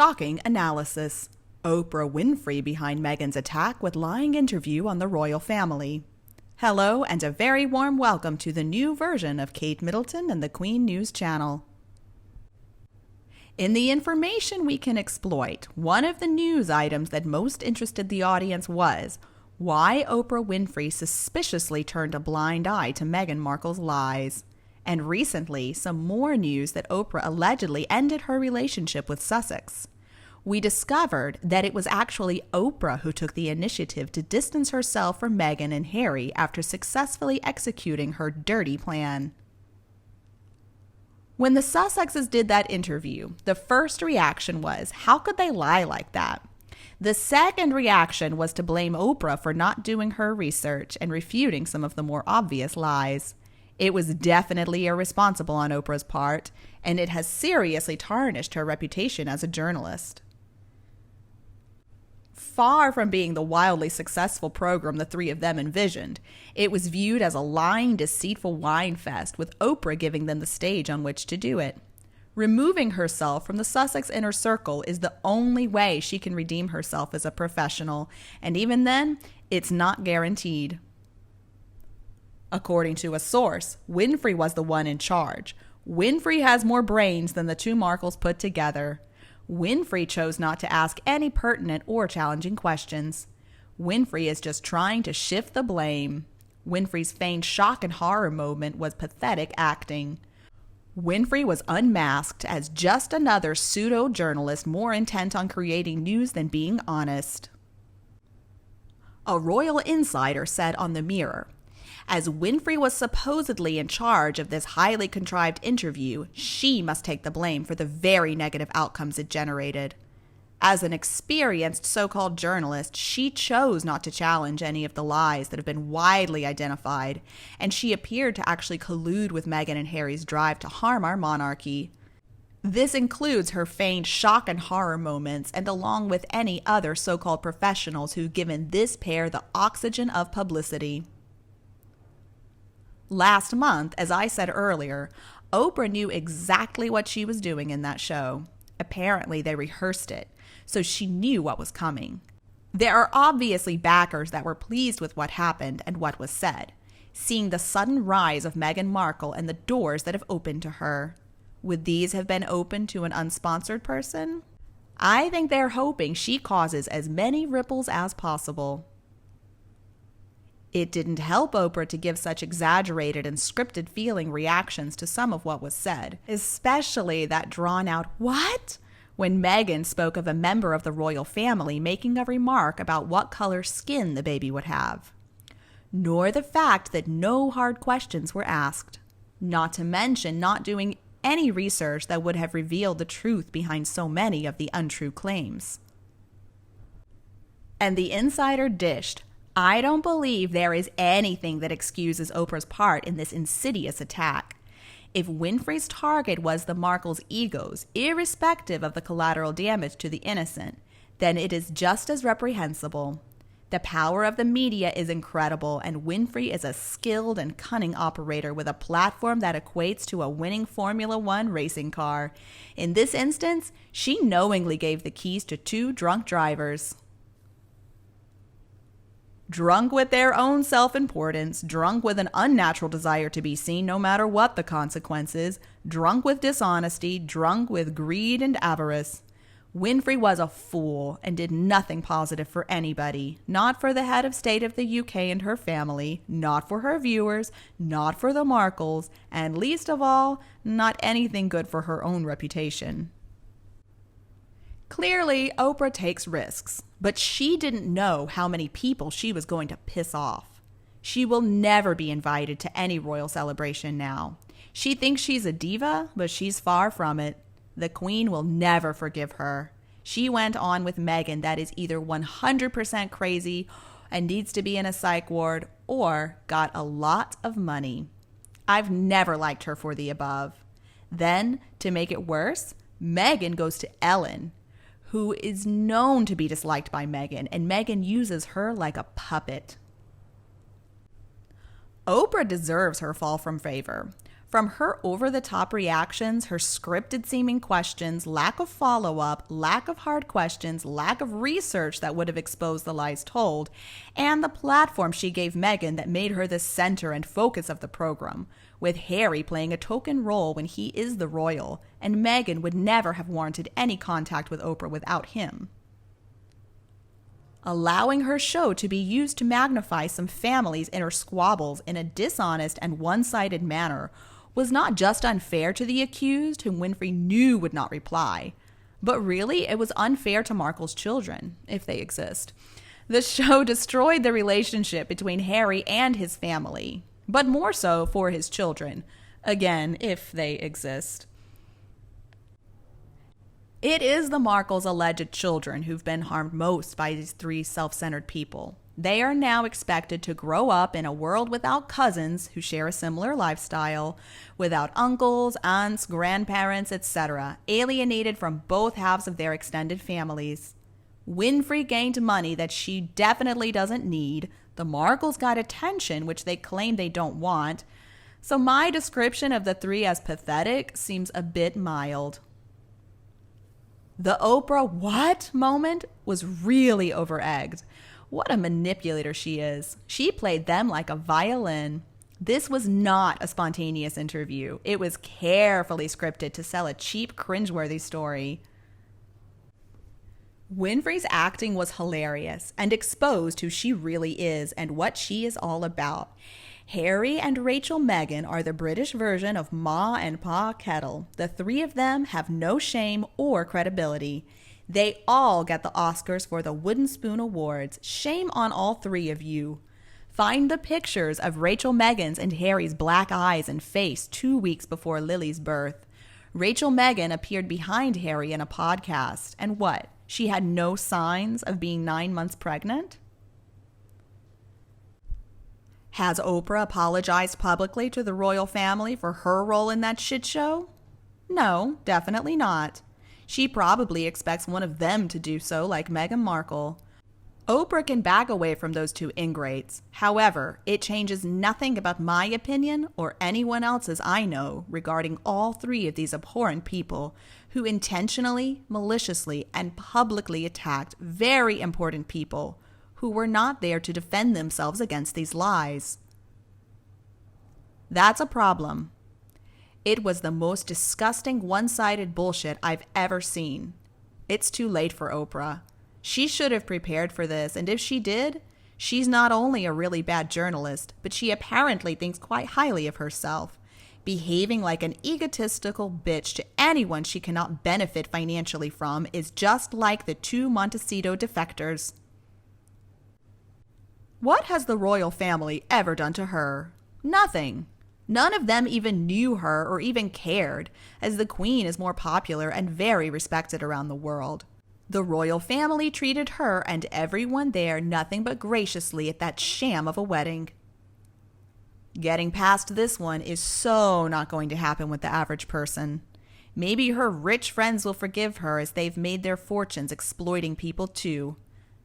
Shocking analysis. Oprah Winfrey behind Meghan's attack with lying interview on the royal family. Hello and a very warm welcome to the new version of Kate Middleton and the Queen News Channel. In the information we can exploit, one of the news items that most interested the audience was why Oprah Winfrey suspiciously turned a blind eye to Meghan Markle's lies. And recently, some more news that Oprah allegedly ended her relationship with Sussex. We discovered that it was actually Oprah who took the initiative to distance herself from Meghan and Harry after successfully executing her dirty plan. When the Sussexes did that interview, the first reaction was, how could they lie like that? The second reaction was to blame Oprah for not doing her research and refuting some of the more obvious lies. It was definitely irresponsible on Oprah's part, and it has seriously tarnished her reputation as a journalist. Far from being the wildly successful program the three of them envisioned, it was viewed as a lying, deceitful wine fest, with Oprah giving them the stage on which to do it. Removing herself from the Sussex inner circle is the only way she can redeem herself as a professional, and even then, it's not guaranteed. According to a source, Winfrey was the one in charge. Winfrey has more brains than the two Markles put together. Winfrey chose not to ask any pertinent or challenging questions. Winfrey is just trying to shift the blame. Winfrey's feigned shock and horror moment was pathetic acting. Winfrey was unmasked as just another pseudo-journalist more intent on creating news than being honest. A royal insider said on the Mirror, as Winfrey was supposedly in charge of this highly contrived interview, she must take the blame for the very negative outcomes it generated. As an experienced so-called journalist, she chose not to challenge any of the lies that have been widely identified, and she appeared to actually collude with Meghan and Harry's drive to harm our monarchy. This includes her feigned shock and horror moments, and along with any other so-called professionals who've given this pair the oxygen of publicity. Last month, as I said earlier, Oprah knew exactly what she was doing in that show. Apparently, they rehearsed it, so she knew what was coming. There are obviously backers that were pleased with what happened and what was said, seeing the sudden rise of Meghan Markle and the doors that have opened to her. Would these have been open to an unsponsored person? I think they're hoping she causes as many ripples as possible. It didn't help Oprah to give such exaggerated and scripted feeling reactions to some of what was said, especially that drawn-out "what?" when Meghan spoke of a member of the royal family making a remark about what color skin the baby would have. Nor the fact that no hard questions were asked, not to mention not doing any research that would have revealed the truth behind so many of the untrue claims. And the insider dished, I don't believe there is anything that excuses Oprah's part in this insidious attack. If Winfrey's target was the Markles' egos, irrespective of the collateral damage to the innocent, then it is just as reprehensible. The power of the media is incredible, and Winfrey is a skilled and cunning operator with a platform that equates to a winning Formula One racing car. In this instance, she knowingly gave the keys to two drunk drivers. Drunk with their own self-importance, drunk with an unnatural desire to be seen no matter what the consequences, drunk with dishonesty, drunk with greed and avarice. Winfrey was a fool and did nothing positive for anybody, not for the head of state of the UK and her family, not for her viewers, not for the Markles, and least of all, not anything good for her own reputation. Clearly, Oprah takes risks, but she didn't know how many people she was going to piss off. She will never be invited to any royal celebration now. She thinks she's a diva, but she's far from it. The Queen will never forgive her. She went on with Meghan that is either 100% crazy and needs to be in a psych ward or got a lot of money. I've never liked her for the above. Then, to make it worse, Meghan goes to Ellen, who is known to be disliked by Meghan, and Meghan uses her like a puppet. Oprah deserves her fall from favor. From her over-the-top reactions, her scripted-seeming questions, lack of follow-up, lack of hard questions, lack of research that would have exposed the lies told, and the platform she gave Meghan that made her the center and focus of the program, with Harry playing a token role when he is the royal, and Meghan would never have warranted any contact with Oprah without him. Allowing her show to be used to magnify some families' inner squabbles in a dishonest and one-sided manner was not just unfair to the accused, whom Winfrey knew would not reply, but really it was unfair to Markle's children, if they exist. The show destroyed the relationship between Harry and his family, but more so for his children, again, if they exist. It is the Markles' alleged children who've been harmed most by these three self-centered people. They are now expected to grow up in a world without cousins who share a similar lifestyle, without uncles, aunts, grandparents, etc., alienated from both halves of their extended families. Winfrey gained money that she definitely doesn't need. The Markles got attention, which they claim they don't want. So my description of the three as pathetic seems a bit mild. The Oprah what moment was really over-egged. What a manipulator she is. She played them like a violin. This was not a spontaneous interview. It was carefully scripted to sell a cheap, cringeworthy story. Winfrey's acting was hilarious and exposed who she really is and what she is all about. Harry and Rachel Meghan are the British version of Ma and Pa Kettle. The three of them have no shame or credibility. They all get the Oscars for the Wooden Spoon Awards. Shame on all three of you. Find the pictures of Rachel Meghan's and Harry's black eyes and face 2 weeks before Lily's birth. Rachel Meghan appeared behind Harry in a podcast. And what? She had no signs of being 9 months pregnant? Has Oprah apologized publicly to the royal family for her role in that shit show? No, definitely not. She probably expects one of them to do so, like Meghan Markle. Oprah can back away from those two ingrates. However, it changes nothing about my opinion or anyone else's I know regarding all three of these abhorrent people who intentionally, maliciously, and publicly attacked very important people who were not there to defend themselves against these lies. That's a problem. It was the most disgusting one-sided bullshit I've ever seen. It's too late for Oprah. She should have prepared for this, and if she did, she's not only a really bad journalist, but she apparently thinks quite highly of herself, behaving like an egotistical bitch to anyone she cannot benefit financially from is just like the two Montecito defectors. What has the royal family ever done to her? Nothing. None of them even knew her or even cared, as the Queen is more popular and very respected around the world. The royal family treated her and everyone there nothing but graciously at that sham of a wedding. Getting past this one is so not going to happen with the average person. Maybe her rich friends will forgive her as they've made their fortunes exploiting people too.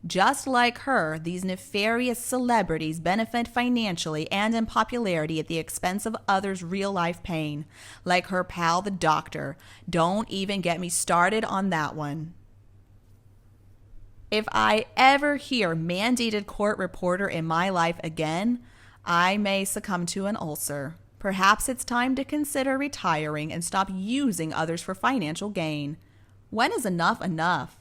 Just like her, these nefarious celebrities benefit financially and in popularity at the expense of others' real-life pain, like her pal the doctor. Don't even get me started on that one. If I ever hear mandated court reporter in my life again, I may succumb to an ulcer. Perhaps it's time to consider retiring and stop using others for financial gain. When is enough enough?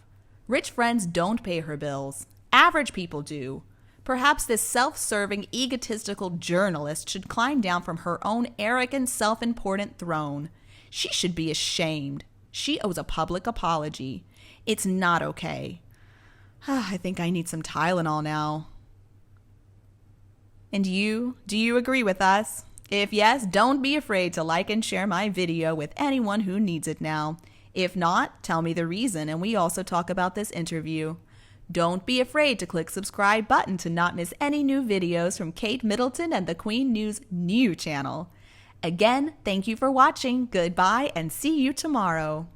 Rich friends don't pay her bills. Average people do. Perhaps this self-serving, egotistical journalist should climb down from her own arrogant, self-important throne. She should be ashamed. She owes a public apology. It's not okay. I think I need some Tylenol now. And you? Do you agree with us? If yes, don't be afraid to like and share my video with anyone who needs it now. If not, tell me the reason, and we also talk about this interview. Don't be afraid to click subscribe button to not miss any new videos from Kate Middleton and the Queen News new channel. Again, thank you for watching. Goodbye and see you tomorrow.